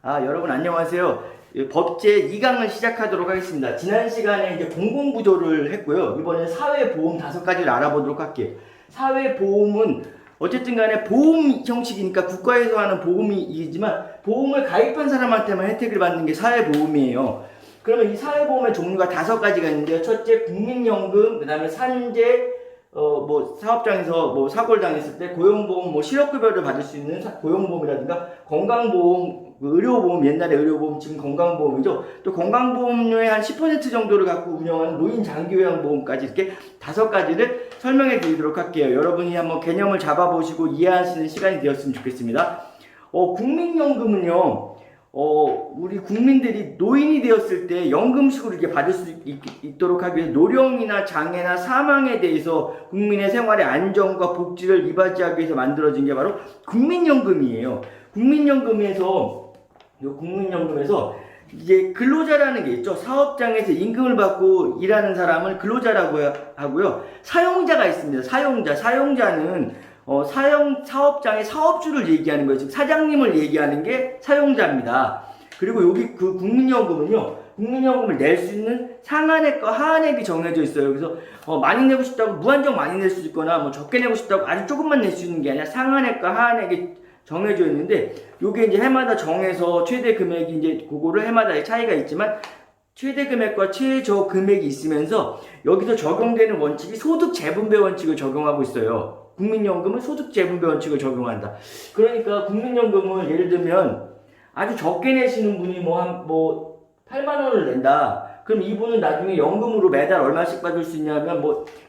여러분 안녕하세요. 법제 2강을 시작하도록 하겠습니다. 지난 시간에 이제 공공구조를 했고요. 이번에 사회보험 5가지를 알아보도록 할게요. 사회보험은 어쨌든 간에 보험 형식이니까 국가에서 하는 보험이지만 보험을 가입한 사람한테만 혜택을 받는 게 사회보험이에요. 그러면 이 사회보험의 종류가 5가지가 있는데요. 첫째 국민연금, 그 다음에 산재, 사업장에서 사고를 당했을 때 고용보험, 실업급여를 받을 수 있는 고용보험이라든가 건강보험, 의료보험, 옛날에 의료보험, 지금 건강보험이죠. 또 건강보험료의 한 10% 정도를 갖고 운영하는 노인장기요양보험까지 이렇게 5가지를 설명해 드리도록 할게요. 여러분이 한번 개념을 잡아보시고 이해하시는 시간이 되었으면 좋겠습니다. 국민연금은요, 우리 국민들이 노인이 되었을 때 연금식으로 이렇게 받을 수 있도록 하기 위해서 노령이나 장애나 사망에 대해서 국민의 생활의 안정과 복지를 이바지하기 위해서 만들어진 게 바로 국민연금이에요. 국민연금에서 이제 근로자라는 게 있죠. 사업장에서 임금을 받고 일하는 사람을 근로자라고 하고요. 사용자가 있습니다. 사용자는 사업장의 사업주를 얘기하는 거예요. 즉 사장님을 얘기하는 게 사용자입니다. 그리고 여기 그 국민연금을 낼 수 있는 상한액과 하한액이 정해져 있어요. 그래서 많이 내고 싶다고 무한정 많이 낼 수 있거나 적게 내고 싶다고 아주 조금만 낼 수 있는 게 아니라 상한액과 하한액이 정해져 있는데, 요게 이제 해마다 정해서 최대 금액이 이제 그거를 해마다 차이가 있지만 최대 금액과 최저 금액이 있으면서 여기서 적용되는 원칙이 소득 재분배 원칙을 적용하고 있어요. 국민연금은 소득 재분배 원칙을 적용한다. 그러니까 국민연금을 예를 들면 아주 적게 내시는 분이 8만 원을 낸다. 그럼 이분은 나중에 연금으로 매달 얼마씩 받을 수 있냐면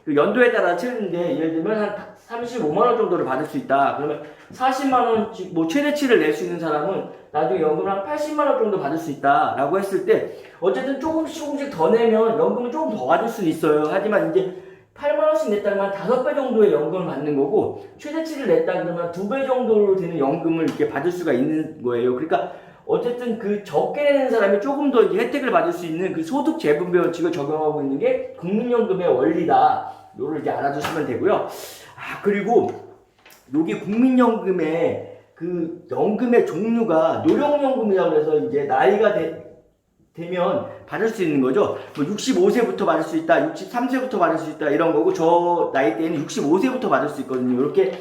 그 연도에 따라 틀리는데 예를 들면 한 35만 원 정도를 받을 수 있다. 그러면 40만 원씩 최대치를 낼 수 있는 사람은 나중에 연금을 한 80만 원 정도 받을 수 있다라고 했을 때 어쨌든 조금씩 더 내면 연금을 조금 더 받을 수 있어요. 하지만 이제 8만 원씩 냈다면 5배 정도의 연금을 받는 거고, 최대치를 냈다 그러면 2배 정도로 되는 연금을 이렇게 받을 수가 있는 거예요. 그러니까 어쨌든 그 적게 내는 사람이 조금 더 혜택을 받을 수 있는 그 소득 재분배 원칙을 적용하고 있는 게 국민연금의 원리다. 요를 이제 알아두시면 되고요. 그리고 여기 국민연금의 그 연금의 종류가 노령연금이라고 해서 이제 나이가 되면 받을 수 있는 거죠. 65세부터 받을 수 있다, 63세부터 받을 수 있다 이런 거고, 저 나이 때는 65세부터 받을 수 있거든요. 이렇게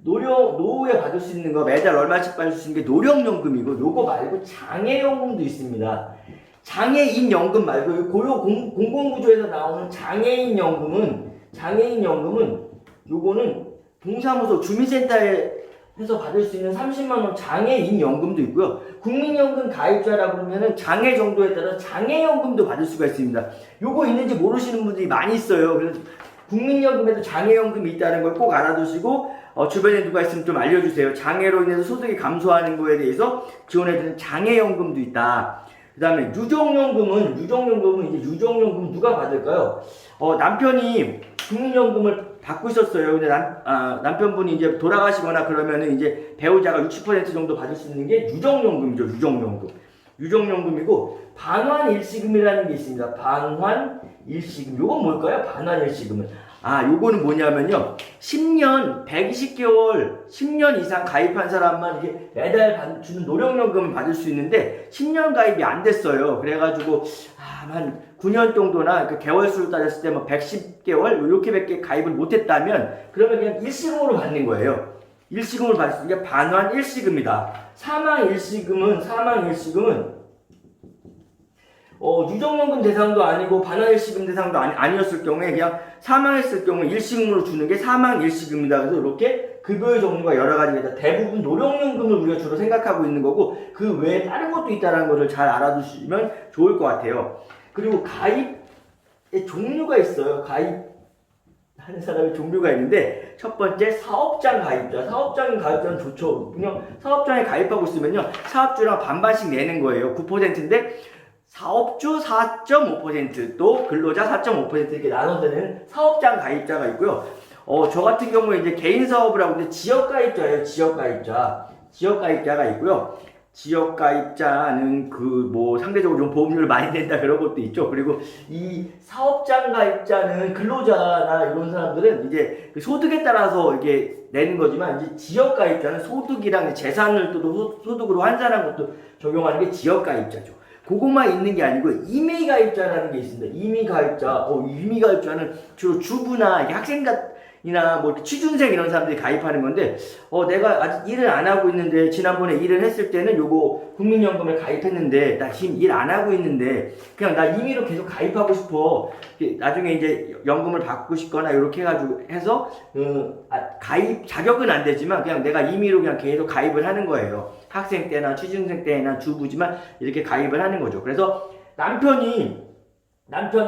노후에 받을 수 있는 거 매달 얼마씩 받을 수 있는 게 노령연금이고, 요거 말고 장애연금도 있습니다. 장애인연금 말고 공공구조에서 나오는 장애인연금은 요거는 동사무소 주민센터에서 받을 수 있는 30만원 장애인연금도 있고요. 국민연금 가입자라고 그러면은 장애 정도에 따라 장애연금도 받을 수가 있습니다. 요거 있는지 모르시는 분들이 많이 있어요. 그래서 국민연금에도 장애연금이 있다는 걸 꼭 알아두시고, 주변에 누가 있으면 좀 알려주세요. 장애로 인해서 소득이 감소하는 거에 대해서 지원해주는 장애연금도 있다. 그 다음에 유족연금은 누가 받을까요? 남편이 국민연금을 받고 있었어요. 근데 남편분이 이제 돌아가시거나 그러면은 이제 배우자가 60% 정도 받을 수 있는 게 유족연금이죠. 유족연금이고, 반환일시금이라는 게 있습니다. 반환일시금. 요건 뭘까요? 반환일시금은. 요거는 뭐냐면요. 10년, 120개월, 10년 이상 가입한 사람만 이게 매달 주는 노령연금을 받을 수 있는데, 10년 가입이 안 됐어요. 그래가지고, 한 9년 정도나 그 개월수를 따졌을 때 110개월, 이렇게밖에 가입을 못했다면, 그러면 그냥 일시금으로 받는 거예요. 일시금으로 받을 수 있는 게 반환일시금이다. 사망일시금은 유족연금 대상도 아니고 반환일시금 대상도 아니었을 경우에 그냥 사망했을 경우에 일시금으로 주는 게 사망일시금이다. 그래서 이렇게 급여의 종류가 여러 가지가 있다. 대부분 노령연금을 우리가 주로 생각하고 있는 거고, 그 외에 다른 것도 있다는 것을 잘 알아두시면 좋을 것 같아요. 그리고 가입의 종류가 있어요. 가입하는 사람의 종류가 있는데, 첫 번째 사업장 가입자는 좋죠. 그냥 사업장에 가입하고 있으면요, 사업주랑 반반씩 내는 거예요. 9%인데 사업주 4.5%, 또 근로자 4.5% 이렇게 나눠서 내는 사업장 가입자가 있고요. 저 같은 경우에 이제 개인 사업을 하고 있는데 지역가입자가 있고요. 지역 가입자는 그 뭐 상대적으로 좀 보험료를 많이 낸다 그런 것도 있죠. 그리고 이 사업장 가입자는 근로자나 이런 사람들은 이제 그 소득에 따라서 이게 내는 거지만, 이제 지역 가입자는 소득이랑 재산을 또 소득으로 환산한 것도 적용하는 게 지역 가입자죠. 그것만 있는 게 아니고 임의 가입자라는 게 있습니다. 임의 가입자, 임의 가입자는 주로 주부나 학생이나 뭐 취준생 이런 사람들이 가입하는 건데, 내가 아직 일을 안 하고 있는데, 지난번에 일을 했을 때는 요거 국민연금을 가입했는데 나 지금 일 안 하고 있는데 그냥 나 임의로 계속 가입하고 싶어. 나중에 이제 연금을 받고 싶거나 이렇게 해가지고 해서 가입 자격은 안 되지만 그냥 내가 임의로 그냥 계속 가입을 하는 거예요. 학생 때나 취준생 때나 주부지만 이렇게 가입을 하는 거죠. 그래서 남편이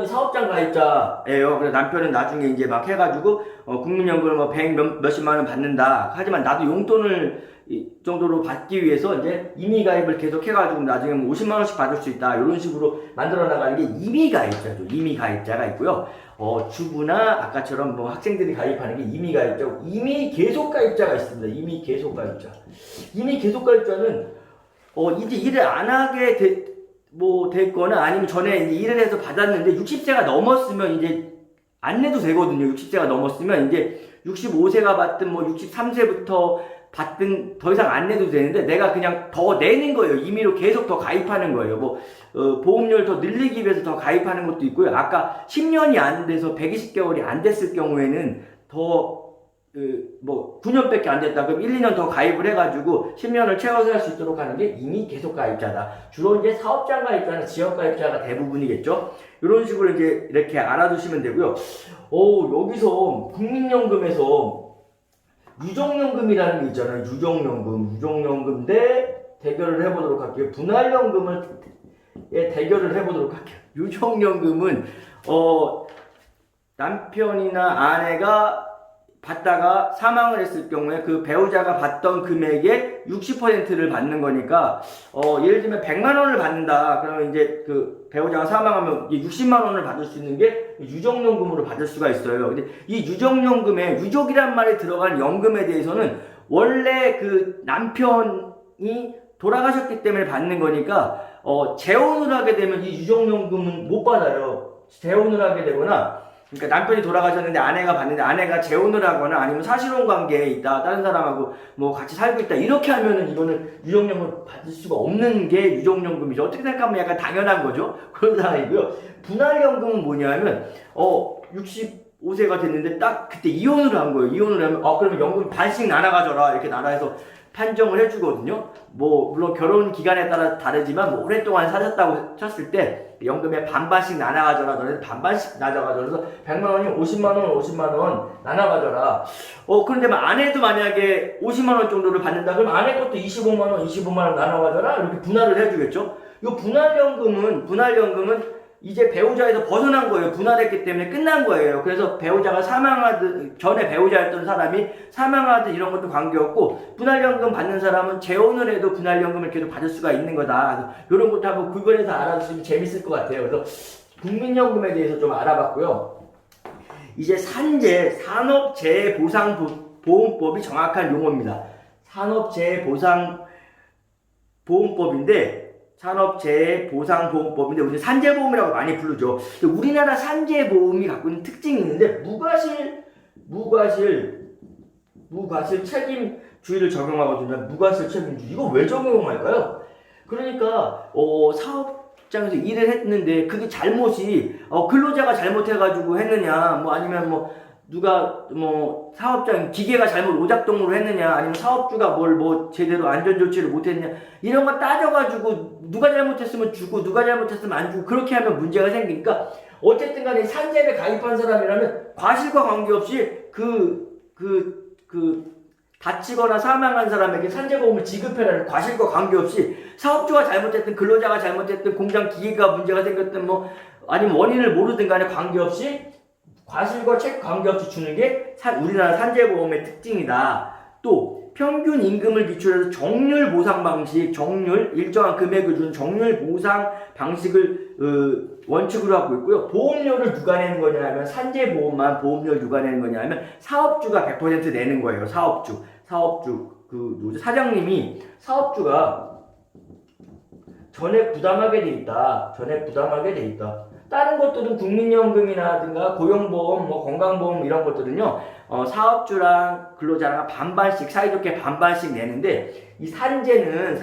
사업장 가입자예요. 그래서 남편은 나중에 이제 막 해가지고 국민연금을 뭐 100 몇십만 원 받는다. 하지만 나도 용돈을 이 정도로 받기 위해서 이제 임의 가입을 계속 해가지고 나중에 뭐 50만 원씩 받을 수 있다. 이런 식으로 만들어 나가는 게 임의 가입자죠. 임의 가입자가 있고요. 주부나 아까처럼 뭐 학생들이 가입하는 게 임의 가입자고, 임의 계속 가입자가 있습니다. 임의 계속 가입자. 임의 계속 가입자는 이제 일을 안 하게 됐거나 아니면 전에 이제 일을 해서 받았는데 60세가 넘었으면 이제 안 내도 되거든요. 60세가 넘었으면 이제 65세가 받든 뭐 63세부터 받든 더 이상 안 내도 되는데 내가 그냥 더 내는 거예요. 임의로 계속 더 가입하는 거예요. 뭐 보험료를 더 늘리기 위해서 더 가입하는 것도 있고요. 아까 10년이 안 돼서 120개월이 안 됐을 경우에는 더 뭐 9년밖에 안 됐다. 그럼 1, 2년 더 가입을 해가지고 10년을 채워서 할 수 있도록 하는 게 임의 계속 가입자다. 주로 이제 사업장 가입자나 지역 가입자가 대부분이겠죠. 이런 식으로 이제 이렇게 알아두시면 되고요. 여기서 국민연금에서 유족연금이라는 게 있잖아요. 유족연금 대 대결을 해보도록 할게요. 분할연금을 대결을 해보도록 할게요. 유족연금은 남편이나 아내가 받다가 사망을 했을 경우에 그 배우자가 받던 금액의 60%를 받는 거니까 예를 들면 100만 원을 받는다. 그러면 이제 그 배우자가 사망하면 60만 원을 받을 수 있는 게 유족연금으로 받을 수가 있어요. 근데 이 유족연금에 유족이란 말이 들어간 연금에 대해서는 원래 그 남편이 돌아가셨기 때문에 받는 거니까 재혼을 하게 되면 이 유족연금은 못 받아요. 재혼을 하게 되거나, 그러니까 남편이 돌아가셨는데 아내가 받는데 아내가 재혼을 하거나 아니면 사실혼 관계에 있다, 다른 사람하고 뭐 같이 살고 있다, 이렇게 하면은 이거는 유족연금을 받을 수가 없는 게 유족연금이죠. 어떻게 생각하면 약간 당연한 거죠. 그런 상황이고요. 분할연금은 뭐냐면 65세가 됐는데 딱 그때 이혼을 한 거예요. 이혼을 하면 그러면 연금 반씩 나눠 가져라, 이렇게 나라에서 판정을 해주거든요. 뭐 물론 결혼 기간에 따라 다르지만 뭐 오랫동안 사셨다고 쳤을 때 연금에 반반씩 나눠 가져라. 너네 반반씩 나눠 가져서 100만 원이면 50만 원 나눠 가져라. 그런데 아내도 만약에 50만 원 정도를 받는다 그러면 아내 것도 25만 원 나눠 가져라. 이렇게 분할을 해주겠죠. 이 분할연금은 이제 배우자에서 벗어난 거예요. 분할했기 때문에 끝난 거예요. 그래서 배우자가 사망하든, 전에 배우자였던 사람이 사망하든 이런 것도 관계없고, 분할연금 받는 사람은 재혼을 해도 분할연금을 계속 받을 수가 있는 거다. 이런 것도 한번 구글에서 알아두시면 재밌을 것 같아요. 그래서 국민연금에 대해서 좀 알아봤고요. 이제 산업재해보상보험법이 정확한 용어입니다. 산업재해보상보험법인데 우리 산재보험이라고 많이 부르죠. 우리나라 산재보험이 갖고 있는 특징이 있는데 무과실 책임주의를 적용하거든요. 무과실 책임주의. 이거 왜 적용할까요? 그러니까 사업장에서 일을 했는데 그게 잘못이 근로자가 잘못해가지고 했느냐, 뭐 아니면 누가 사업장 기계가 잘못 오작동으로 했느냐, 아니면 사업주가 제대로 안전조치를 못했느냐, 이런 거 따져가지고 누가 잘못했으면 주고 누가 잘못했으면 안 주고 그렇게 하면 문제가 생기니까, 어쨌든 간에 산재를 가입한 사람이라면 과실과 관계없이 다치거나 사망한 사람에게 산재보험을 지급해라는, 과실과 관계없이 사업주가 잘못했든 근로자가 잘못했든 공장 기계가 문제가 생겼든 아니면 원인을 모르든 간에 관계없이 과실과 관계없이 주는 게 우리나라 산재보험의 특징이다. 또 평균 임금을 기초로 해서 정률 보상 방식, 일정한 금액을 주는 정률 보상 방식을 원칙으로 하고 있고요. 보험료를 누가 내는 거냐 하면, 산재보험만 보험료를 누가 내는 거냐 하면 사업주가 100% 내는 거예요. 사업주 사장님이 사업주가 전액 부담하게 돼 있다. 전액 부담하게 돼 있다. 다른 것들은 국민연금이라든가 고용보험, 뭐 건강보험 이런 것들은요, 사업주랑 근로자랑 반반씩 사이좋게 반반씩 내는데 이 산재는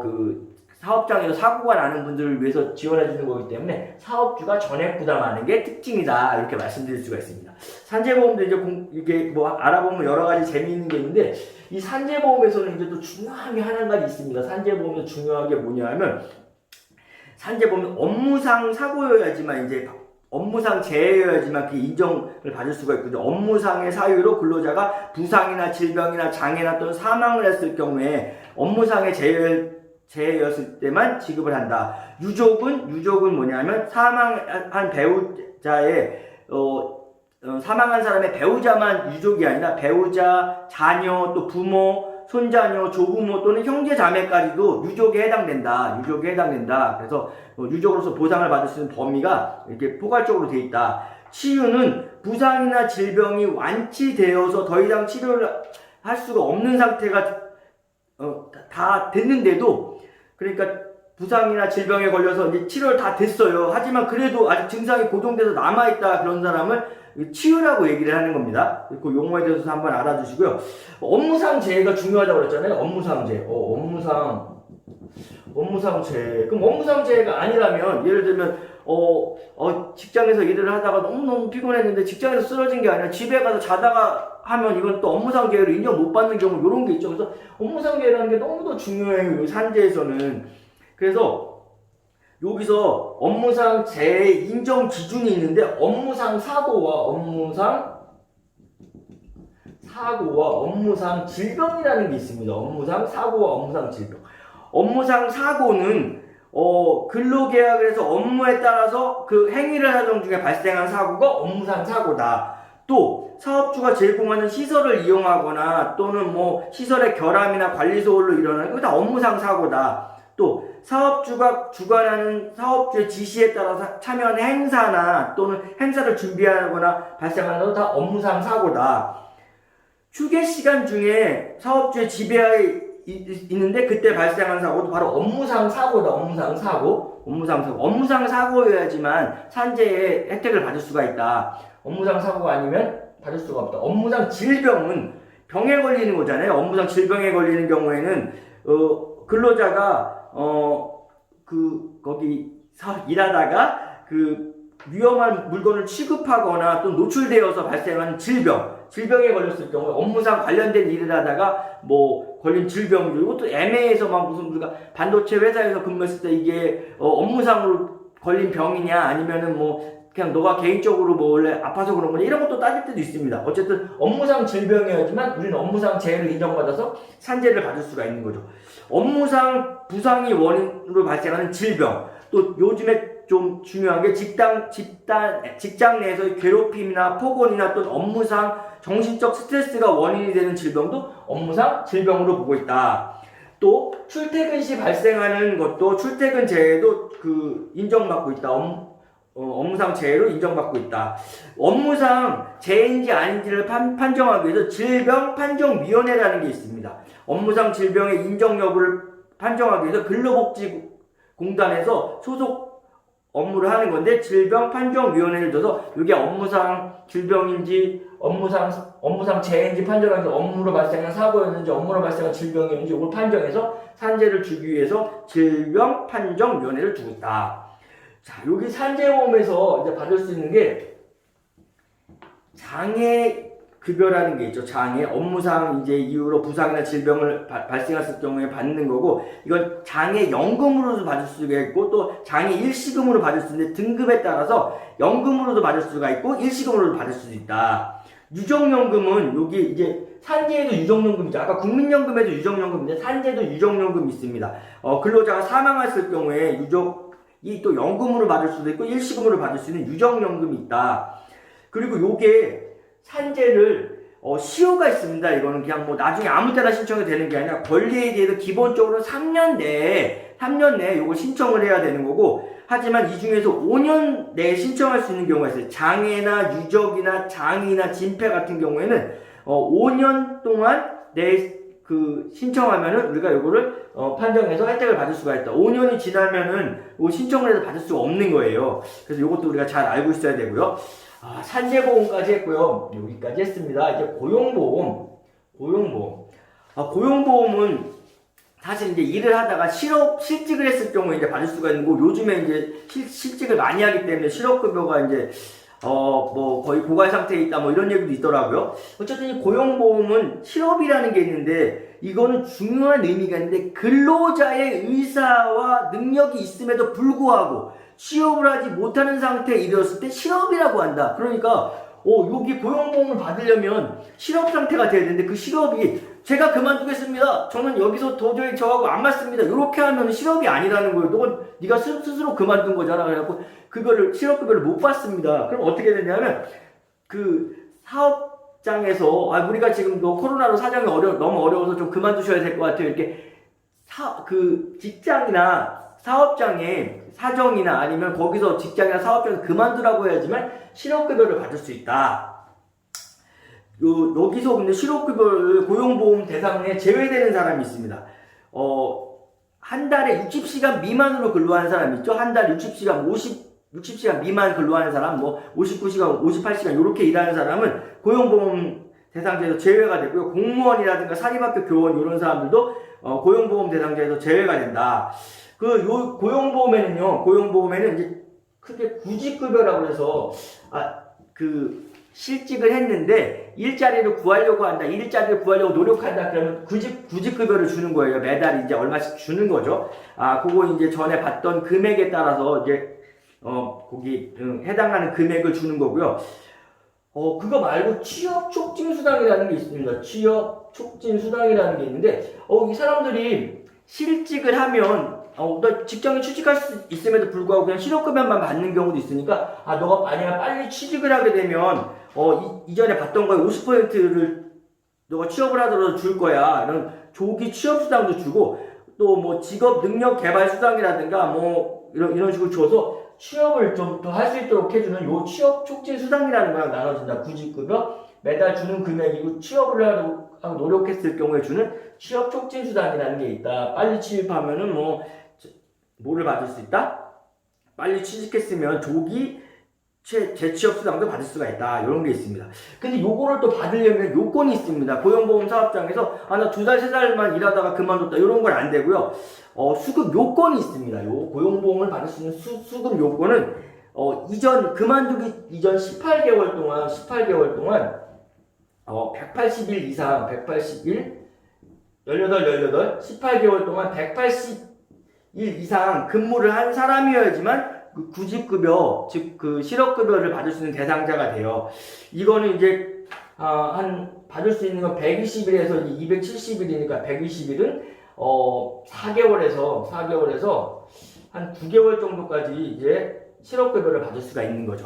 그 사업장에서 사고가 나는 분들을 위해서 지원해 주는 거기 때문에 사업주가 전액 부담하는 게 특징이다 이렇게 말씀드릴 수가 있습니다. 산재보험도 이제 이게 뭐 알아보면 여러 가지 재미있는 게 있는데 이 산재보험에서는 이제 또 중요한 게 한 가지 있습니다. 산재보험에서 중요한 게 뭐냐면 산재보험은 업무상 사고여야지만 이제 업무상 재해여야지만 그 인정을 받을 수가 있거든요. 업무상의 사유로 근로자가 부상이나 질병이나 장애나 또는 사망을 했을 경우에 업무상의 재해였을 때만 지급을 한다. 유족은 뭐냐면 사망한 배우자의 사망한 사람의 배우자만 유족이 아니라 배우자, 자녀, 또 부모, 손자녀, 조부모 또는 형제 자매까지도 유족에 해당된다. 그래서 유족으로서 보상을 받을 수 있는 범위가 이렇게 포괄적으로 돼 있다. 치유는 부상이나 질병이 완치되어서 더 이상 치료를 할 수가 없는 상태가 다 됐는데도, 그러니까 부상이나 질병에 걸려서 이제 치료를 다 됐어요. 하지만 그래도 아직 증상이 고정돼서 남아있다, 그런 사람을 치유라고 얘기를 하는 겁니다. 그 용어에 대해서 한번 알아주시고요. 업무상 재해가 중요하다고 그랬잖아요. 업무상 재해. 업무상 재해. 그럼 업무상 재해가 아니라면, 예를 들면 직장에서 일을 하다가 너무너무 피곤했는데 직장에서 쓰러진 게 아니라 집에 가서 자다가 하면 이건 또 업무상 재해로 인정 못 받는 경우, 이런 게 있죠. 그래서 업무상 재해라는 게 너무도 중요해요, 이 산재에서는. 그래서 여기서 업무상 재해 인정 기준이 있는데 업무상 사고와 업무상 질병이라는 게 있습니다. 업무상 사고와 업무상 질병. 업무상 사고는 근로계약을 해서 업무에 따라서 그 행위를 하던 중에 발생한 사고가 업무상 사고다. 또 사업주가 제공하는 시설을 이용하거나 또는 뭐 시설의 결함이나 관리 소홀로 일어나는 거 다 업무상 사고다. 또 사업주가 주관하는 사업주의 지시에 따라서 참여하는 행사나 또는 행사를 준비하거나 발생하는 것도 다 업무상 사고다. 휴게 시간 중에 사업주의 지배하에 있는데 그때 발생한 사고도 바로 업무상 사고다. 업무상 사고여야지만 산재의 혜택을 받을 수가 있다. 업무상 사고가 아니면 받을 수가 없다. 업무상 질병은 병에 걸리는 거잖아요. 업무상 질병에 걸리는 경우에는 근로자가 거기 일하다가 그 위험한 물건을 취급하거나 또 노출되어서 발생하는 질병에 걸렸을 경우에 업무상 관련된 일을 하다가 뭐 걸린 질병, 이것도 애매해서 막 무슨 우리가 반도체 회사에서 근무했을 때 이게 업무상으로 걸린 병이냐 아니면은 뭐 그냥 너가 개인적으로 뭐 원래 아파서 그런 거냐 이런 것도 따질 때도 있습니다. 어쨌든 업무상 질병이었지만 우리는 업무상 재해를 인정받아서 산재를 받을 수가 있는 거죠. 업무상 부상이 원인으로 발생하는 질병, 또 요즘에 좀 중요한 게 직장 내에서의 괴롭힘이나 폭언이나 또는 업무상 정신적 스트레스가 원인이 되는 질병도 업무상 질병으로 보고 있다. 또 출퇴근 시 발생하는 것도 출퇴근 재해도 인정받고 있다. 업무상 재해로 인정받고 있다. 업무상 재해인지 아닌지를 판정하기 위해서 질병판정위원회라는 게 있습니다. 업무상 질병의 인정 여부를 판정하기 위해서 근로복지공단에서 소속 업무를 하는 건데, 질병판정위원회를 둬서 이게 업무상 질병인지 업무상 재해인지 판정하면서 업무로 발생한 사고였는지 업무로 발생한 질병이었는지 이걸 판정해서 산재를 주기 위해서 질병판정위원회를 두고 있다. 자, 여기 산재보험에서 이제 받을 수 있는 게 장애급여라는 게 있죠. 업무상 이제 이유로 부상이나 질병을 발생했을 경우에 받는 거고, 이건 장애연금으로도 받을 수가 있고, 또 장애 일시금으로 받을 수 있는데, 등급에 따라서 연금으로도 받을 수가 있고, 일시금으로도 받을 수도 있다. 유족연금은 여기 이제 산재에도 유족연금이죠. 아까 국민연금에도 유족연금인데, 산재도 유족연금이 있습니다. 근로자가 사망했을 경우에 유족이 또 연금으로 받을 수도 있고, 일시금으로 받을 수 있는 유족연금이 있다. 그리고 요게 산재를 시효가 있습니다. 이거는 그냥 뭐 나중에 아무 때나 신청이 되는 게 아니라 권리에 대해서 기본적으로 3년 내에 요걸 신청을 해야 되는 거고, 하지만 이 중에서 5년 내에 신청할 수 있는 경우가 있어요. 장애나 유적이나 장애나 진폐 같은 경우에는 5년 동안 내 신청하면은 우리가 요거를 판정해서 혜택을 받을 수가 있다. 5년이 지나면은 신청을 해서 받을 수가 없는 거예요. 그래서 요것도 우리가 잘 알고 있어야 되고요. 산재보험까지 했고요. 여기까지 했습니다. 이제 고용보험. 고용보험은 사실 이제 일을 하다가 실직을 했을 경우에 이제 받을 수가 있는 거고, 요즘에 이제 실직을 많이 하기 때문에 실업급여가 이제 거의 고갈 상태에 있다, 이런 얘기도 있더라고요. 어쨌든 이 고용보험은 실업이라는 게 있는데, 이거는 중요한 의미가 있는데, 근로자의 의사와 능력이 있음에도 불구하고, 취업을 하지 못하는 상태에 이르렀을 때 실업이라고 한다. 그러니까, 여기 고용보험을 받으려면 실업 상태가 돼야 되는데, 그 실업이, 제가 그만두겠습니다. 저는 여기서 도저히 저하고 안 맞습니다. 이렇게 하면 실업이 아니라는 거예요. 네가 스스로 그만둔 거잖아. 그래갖고, 실업급여를 못 받습니다. 그럼 어떻게 되냐면, 사업장에서, 우리가 지금 코로나로 사정이 너무 어려워서 좀 그만두셔야 될 것 같아요. 이렇게, 직장이나 사업장에 사정이나 아니면 거기서 직장이나 사업장에서 그만두라고 해야지만 실업급여를 받을 수 있다. 여기서 근데 실업급여를 고용보험 대상에 제외되는 사람이 있습니다. 한 달에 60시간 미만으로 근로하는 사람 있죠? 한 달 60시간 미만 근로하는 사람, 59시간, 58시간, 요렇게 일하는 사람은 고용보험 대상자에서 제외가 되고요. 공무원이라든가 사립학교 교원, 요런 사람들도, 고용보험 대상자에서 제외가 된다. 고용보험에는 이제 크게 구직급여라고 해서, 실직을 했는데, 일자리를 구하려고 한다, 일자리를 구하려고 노력한다, 그러면 구직급여를 주는 거예요. 매달 이제 얼마씩 주는 거죠. 그거 이제 전에 받던 금액에 따라서 이제, 거기, 해당하는 금액을 주는 거고요. 그거 말고 취업촉진수당이라는 게 있습니다. 취업촉진수당이라는 게 있는데, 이 사람들이 실직을 하면, 나 직장에 취직할 수 있음에도 불구하고 그냥 실업급여만 받는 경우도 있으니까, 너가 만약 빨리 취직을 하게 되면, 이전에 받던 거에 50%를 너가 취업을 하더라도 줄 거야. 이런 조기 취업수당도 주고, 또 직업 능력 개발 수당이라든가, 이런 식으로 줘서 취업을 좀 더 할 수 있도록 해주는 요 취업 촉진 수당이라는 거랑 나눠진다. 구직급여 매달 주는 금액이고, 취업을 하고 노력했을 경우에 주는 취업 촉진 수당이라는 게 있다. 빨리 취업하면은 뭐를 받을 수 있다? 빨리 취직했으면 조기 재취업 수당도 받을 수가 있다. 이런 게 있습니다. 근데 요거를 또 받으려면 요건이 있습니다. 고용보험 사업장에서 나 2달, 3달만 일하다가 그만뒀다. 이런 건 안 되고요. 수급 요건이 있습니다. 고용보험을 받을 수 있는 수급 요건은 그만두기 이전 18개월 동안 180일 이상 18개월 동안 180일 이상 근무를 한 사람이어야지만 구직급여, 즉 실업급여를 받을 수 있는 대상자가 돼요. 이거는 이제 받을 수 있는 건 120일에서 270일이니까 120일은 4개월에서 한 9개월 정도까지 이제 실업급여를 받을 수가 있는 거죠.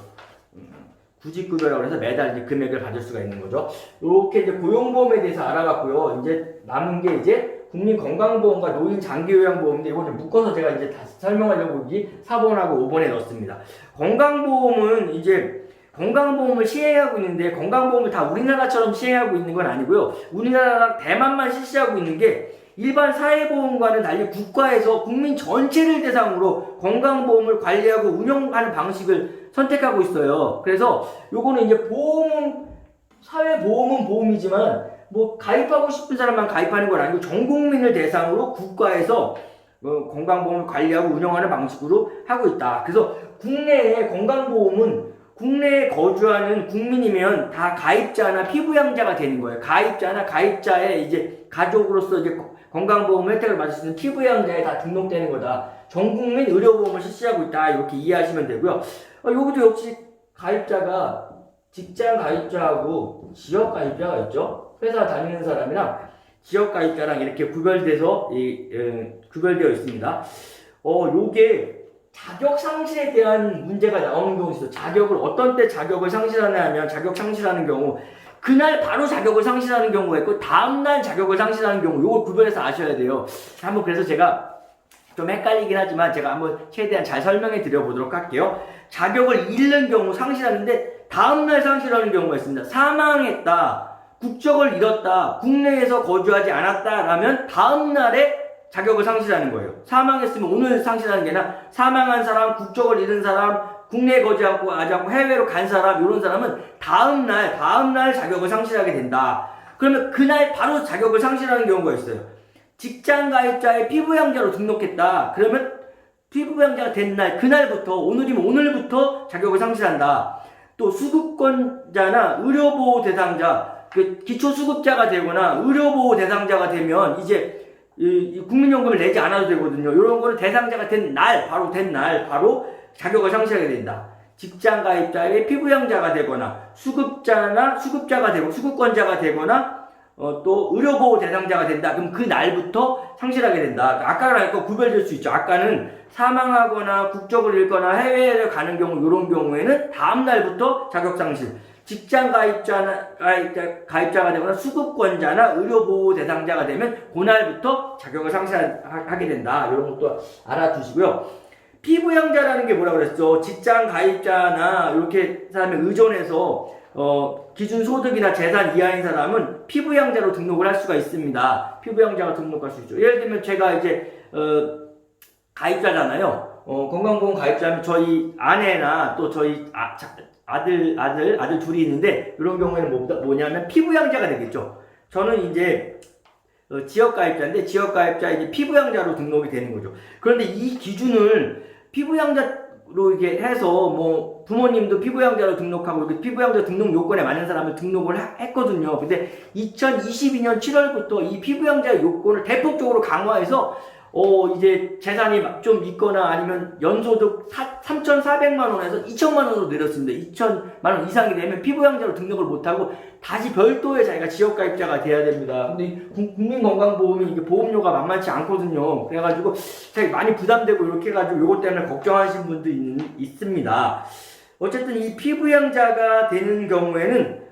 구직급여라고 해서 매달 이제 금액을 받을 수가 있는 거죠. 이렇게 이제 고용보험에 대해서 알아봤고요. 이제 남은 게 이제 국민건강보험과 노인장기요양보험인데 이걸 좀 묶어서 제가 이제 다시 설명하려고 여기 4번하고 5번에 넣었습니다. 건강보험은 이제 건강보험을 시행하고 있는데 건강보험을 다 우리나라처럼 시행하고 있는 건 아니고요. 우리나라랑 대만만 실시하고 있는 게 일반 사회보험과는 달리 국가에서 국민 전체를 대상으로 건강보험을 관리하고 운영하는 방식을 선택하고 있어요. 그래서 요거는 이제 사회보험은 보험이지만 가입하고 싶은 사람만 가입하는 건 아니고 전 국민을 대상으로 국가에서 건강보험을 관리하고 운영하는 방식으로 하고 있다. 그래서 국내의 건강보험은 국내에 거주하는 국민이면 다 가입자나 피부양자가 되는 거예요. 가입자의 이제 가족으로서 이제 건강보험 혜택을 받을 수 있는 피부양자에 다 등록되는 거다. 전국민 의료보험을 실시하고 있다. 이렇게 이해하시면 되고요. 여기도 역시 가입자가 직장 가입자하고 지역 가입자가 있죠. 회사 다니는 사람이랑 지역 가입자랑 이렇게 구별되어 있습니다. 요게 자격 상실에 대한 문제가 나오는 경우가 있어요. 어떤 때 자격을 상실하냐 하면 자격 상실하는 경우 그날 바로 자격을 상실하는 경우가 있고 다음날 자격을 상실하는 경우 요걸 구별해서 아셔야 돼요. 한번 그래서 제가 좀 헷갈리긴 하지만 제가 한번 최대한 잘 설명해 드려 보도록 할게요. 자격을 잃는 경우 상실하는데 다음날 상실하는 경우가 있습니다. 사망했다. 국적을 잃었다, 국내에서 거주하지 않았다라면 다음 날에 자격을 상실하는 거예요. 사망했으면 오늘 상실하는 게 아니라 사망한 사람, 국적을 잃은 사람, 국내에 거주하고 않고 해외로 간 사람, 이런 사람은 다음 날 자격을 상실하게 된다. 그러면 그날 바로 자격을 상실하는 경우가 있어요. 직장 가입자의 피부양자로 등록했다. 그러면 피부양자가 된 날, 그날부터, 오늘이면 오늘부터 자격을 상실한다. 또 수급권자나 의료보호 대상자, 기초수급자가 되거나 의료보호 대상자가 되면 이제 이 국민연금을 내지 않아도 되거든요. 이런 거는 대상자가 된 날, 바로 자격을 상실하게 된다. 직장 가입자의 피부양자가 되거나 수급자가 되고 수급권자가 되거나 또 의료보호 대상자가 된다. 그럼 그 날부터 상실하게 된다. 아까랑 아까 구별될 수 있죠. 아까는 사망하거나 국적을 잃거나 해외를 가는 경우, 이런 경우에는 다음 날부터 자격 상실. 직장 가입자가 되거나 수급권자나 의료보호 대상자가 되면 그날부터 자격을 상실하게 된다. 이런 것도 알아두시고요. 피부양자라는 게 뭐라고 그랬죠? 직장 가입자나 이렇게 사람에 의존해서 기준 소득이나 재산 이하인 사람은 피부양자로 등록을 할 수가 있습니다. 피부양자가 등록할 수 있죠. 예를 들면 제가 이제 가입자잖아요. 건강보험 가입자면 저희 아내나 또 저희 아들 둘이 있는데, 이런 경우에는 뭐냐면 피부양자가 되겠죠. 저는 이제 지역가입자인데 지역가입자 이제 피부양자로 등록이 되는 거죠. 그런데 이 기준을 피부양자로 이렇게 해서 뭐 부모님도 피부양자로 등록하고 이렇게 피부양자 등록 요건에 맞는 사람을 등록을 했거든요. 근데 2022년 7월부터 이 피부양자 요건을 대폭적으로 강화해서 이제 재산이 좀 있거나 아니면 연소득 3,400만 원에서 2천만 원으로 내렸습니다. 2천만 원 이상이 되면 피부양자로 등록을 못하고 다시 별도의 자기가 지역가입자가 돼야 됩니다. 근데 국민건강보험이 이게 보험료가 만만치 않거든요. 그래가지고 되게 많이 부담되고 이렇게 해가지고 요것 때문에 걱정하시는 분도 있습니다. 어쨌든 이 피부양자가 되는 경우에는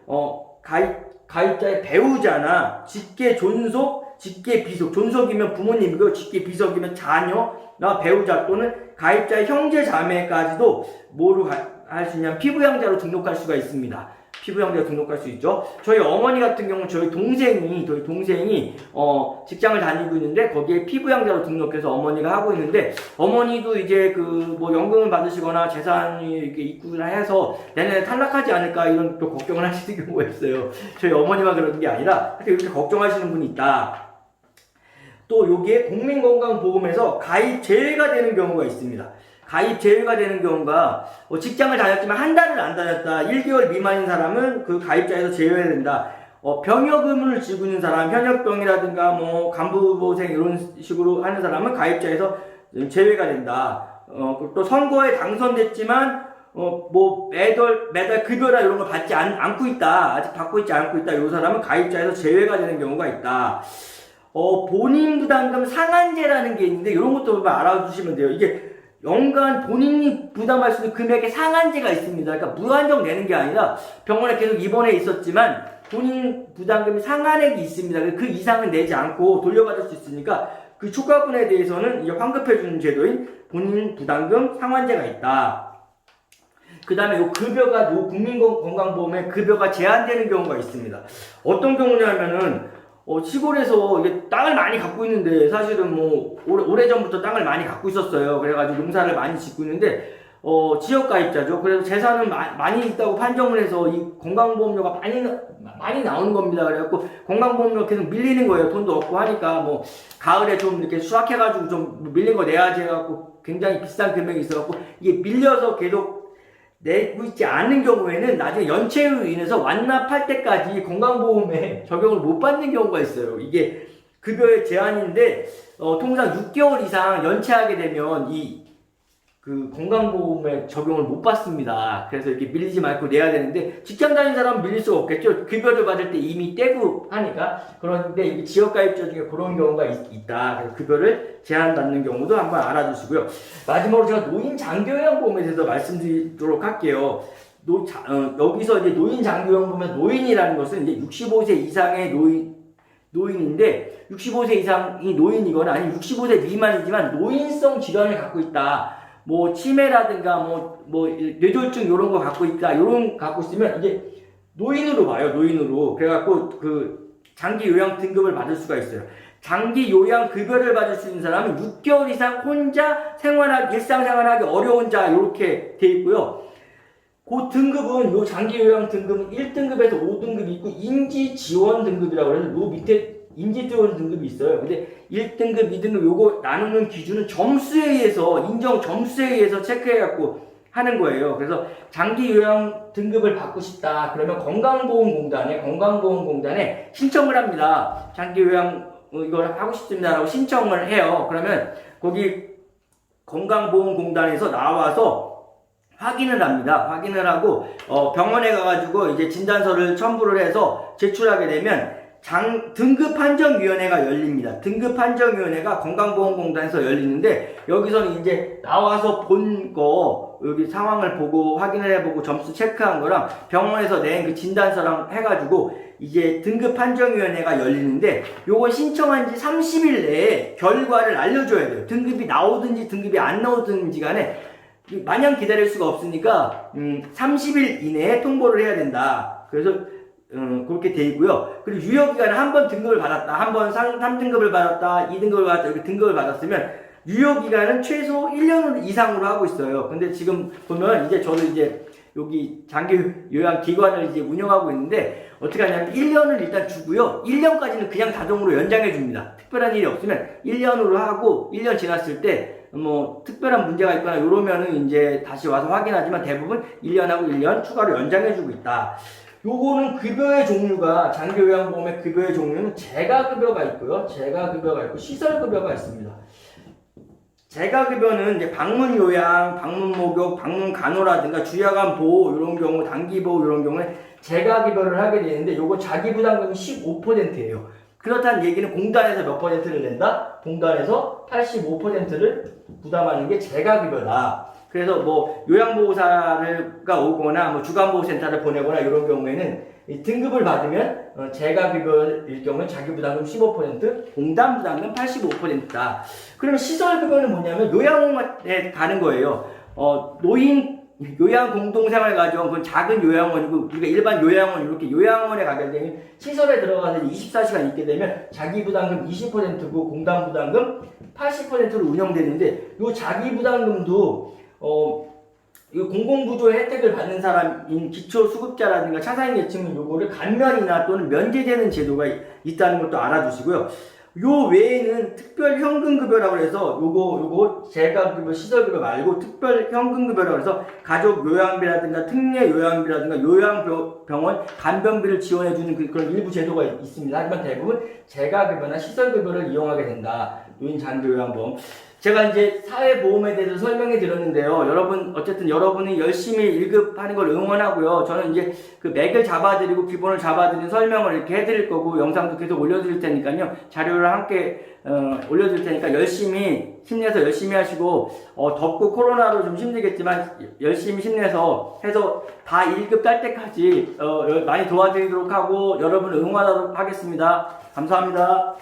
가입자의 배우자나 직계 존속, 직계 비속, 존속이면 부모님이고 직계 비속이면 자녀나 배우자 또는 가입자의 형제 자매까지도 뭐로 할 수 있냐면 피부양자로 등록할 수가 있습니다. 피부양자로 등록할 수 있죠. 저희 어머니 같은 경우는 저희 동생이 직장을 다니고 있는데 거기에 피부양자로 등록해서 어머니가 하고 있는데, 어머니도 이제 뭐 연금을 받으시거나 재산이 이렇게 있구나 해서 내년에 탈락하지 않을까 이런 또 걱정을 하시는 경우가 있어요. 저희 어머니만 그러는 게 아니라 이렇게 걱정하시는 분이 있다. 또 여기에 국민건강보험에서 가입 제외가 되는 경우가 있습니다. 가입 제외가 되는 경우가 직장을 다녔지만 한 달을 안 다녔다. 1개월 미만인 사람은 그 가입자에서 제외해야 된다. 병역 의무를 지고 있는 사람, 현역병이라든가 뭐 간부보생 이런 식으로 하는 사람은 가입자에서 제외가 된다. 또 선거에 당선됐지만 뭐 매달 급여나 이런 걸 받지 않고 있다. 아직 받고 있지 않고 있다. 이 사람은 가입자에서 제외가 되는 경우가 있다. 본인 부담금 상한제라는 게 있는데 이런 것도 알아두시면 돼요. 이게 연간 본인이 부담할 수 있는 금액의 상한제가 있습니다. 그러니까 무한정 내는 게 아니라 병원에 계속 입원해 있었지만 본인 부담금이 상한액이 있습니다. 그 이상은 내지 않고 돌려받을 수 있으니까 그 초과분에 대해서는 이제 환급해주는 제도인 본인 부담금 상한제가 있다. 그 다음에 급여가 국민건강보험에 급여가 제한되는 경우가 있습니다. 어떤 경우냐면은 시골에서 이게 땅을 많이 갖고 있는데, 사실은 뭐 오래전부터 땅을 많이 갖고 있었어요. 그래가지고 농사를 많이 짓고 있는데 지역가입자죠. 그래서 재산은 많이 있다고 판정을 해서 이 건강보험료가 많이 나오는 겁니다. 그래갖고 건강보험료 계속 밀리는 거예요. 돈도 없고 하니까 뭐 가을에 좀 이렇게 수확해가지고 좀 밀린 거 내야지 해갖고 굉장히 비싼 금액이 있어갖고 이게 밀려서 계속 내고 있지 않는 경우에는 나중에 연체로 인해서 완납할 때까지 건강보험에 적용을 못 받는 경우가 있어요. 이게 급여의 제한인데 통상 6개월 이상 연체하게 되면 그 건강보험에 적용을 못 받습니다. 그래서 이렇게 밀리지 말고 내야 되는데, 직장 다니는 사람은 밀릴 수가 없겠죠. 급여를 받을 때 이미 떼고 하니까. 그런데 이게 지역가입자 중에 그런 경우가 있다. 그래서 급여를 제한받는 경우도 한번 알아두시고요. 마지막으로 제가 노인장교양보험에 대해서 말씀드리도록 할게요. 여기서 이제 노인장교양보험의 노인이라는 것은 이제 65세 이상의 노인인데, 65세 이상이 노인이거나 아니면 65세 미만이지만 노인성 질환을 갖고 있다. 뭐 치매라든가 뭐 뇌졸중 이런 거 갖고 있다. 갖고 있으면 이제 노인으로 봐요, 노인으로. 그래갖고 그 장기 요양 등급을 받을 수가 있어요. 장기 요양 급여를 받을 수 있는 사람은 6개월 이상 혼자 일상생활하기 어려운 자, 이렇게 돼 있고요. 그 등급은, 요 장기 요양 등급은 1등급에서 5등급이 있고, 인지 지원 등급이라고 해서 요 밑에 인지 지원 등급이 있어요. 근데 1등급, 2등급 요거 나누는 기준은 점수에 의해서, 인정 점수에 의해서 체크해갖고 하는 거예요. 그래서 장기 요양 등급을 받고 싶다. 그러면 건강보험공단에 신청을 합니다. 장기 요양 이걸 하고 싶습니다라고 신청을 해요. 그러면 거기 건강보험공단에서 나와서 확인을 합니다. 확인을 하고 병원에 가가지고 이제 진단서를 첨부를 해서 제출하게 되면 등급판정위원회가 열립니다. 등급판정위원회가 건강보험공단에서 열리는데, 여기서는 이제 나와서 본 거, 여기 상황을 보고 확인을 해보고 점수 체크한 거랑 병원에서 낸 그 진단서랑 해가지고 이제 등급판정위원회가 열리는데, 요건 신청한 지 30일 내에 결과를 알려줘야 돼요. 등급이 나오든지 등급이 안 나오든지 간에 마냥 기다릴 수가 없으니까 30일 이내에 통보를 해야 된다. 그래서 그렇게 돼 있고요. 그리고 유효기간은 한 번 등급을 받았다, 한 번 3등급을 받았다, 2등급을 받았다, 이렇게 등급을 받았으면 유효기간은 최소 1년 이상으로 하고 있어요. 근데 지금 보면 이제 저도 이제 여기 장기 요양 기관을 이제 운영하고 있는데, 어떻게 하냐면 1년을 일단 주고요. 1년까지는 그냥 자동으로 연장해 줍니다. 특별한 일이 없으면 1년으로 하고, 1년 지났을 때 뭐 특별한 문제가 있거나 이러면은 이제 다시 와서 확인하지만, 대부분 1년하고 1년 추가로 연장해 주고 있다. 요거는 급여의 종류가, 장기요양보험의 급여의 종류는 재가급여가 있고요. 재가급여가 있고 시설급여가 있습니다. 재가급여는 이제 방문요양, 방문목욕, 방문간호라든가 주야간 보호, 이런 경우, 단기보호 이런 경우에 재가급여를 하게 되는데, 요거 자기부담금이 15%예요. 그렇다는 얘기는 공단에서 몇 퍼센트를 낸다? 공단에서 85%를 부담하는 게 재가급여다. 그래서 뭐 요양보호사가 오거나 뭐 주간보호센터를 보내거나 이런 경우에는 등급을 받으면 재가급여일 경우는 자기부담금 15%, 공단부담금 85%다. 그러면 시설급여는 뭐냐면 요양원에 가는 거예요. 노인 요양 공동생활가정, 그건 작은 요양원이고, 우리가 일반 요양원, 이렇게 요양원에 가게 되면 시설에 들어가서 24시간 있게 되면 자기부담금 20%고 공단부담금 80%로 운영되는데, 요 자기부담금도 이 공공부조의 혜택을 받는 사람인 기초수급자라든가 차상위계층은 요거를 감면이나 또는 면제되는 제도가 있다는 것도 알아두시고요. 요 외에는 특별현금급여라고 해서 요거 재가급여, 시설급여 말고 특별현금급여라고 해서 가족 요양비라든가 특례 요양비라든가 요양병원 간병비를 지원해주는 그런 일부 제도가 있습니다. 하지만 대부분 재가급여나 시설급여를 이용하게 된다. 노인 장기요양보험. 제가 이제 사회보험에 대해서 설명해 드렸는데요. 어쨌든 여러분이 열심히 1급 하는 걸 응원하고요. 저는 이제 그 맥을 잡아드리고 기본을 잡아드린 설명을 이렇게 해드릴 거고, 영상도 계속 올려드릴 테니까요. 자료를 함께 올려드릴 테니까 열심히 힘내서 열심히 하시고, 덥고 코로나로 좀 힘들겠지만 열심히 힘내서 해서 다 1급 딸 때까지 많이 도와드리도록 하고 여러분을 응원하도록 하겠습니다. 감사합니다.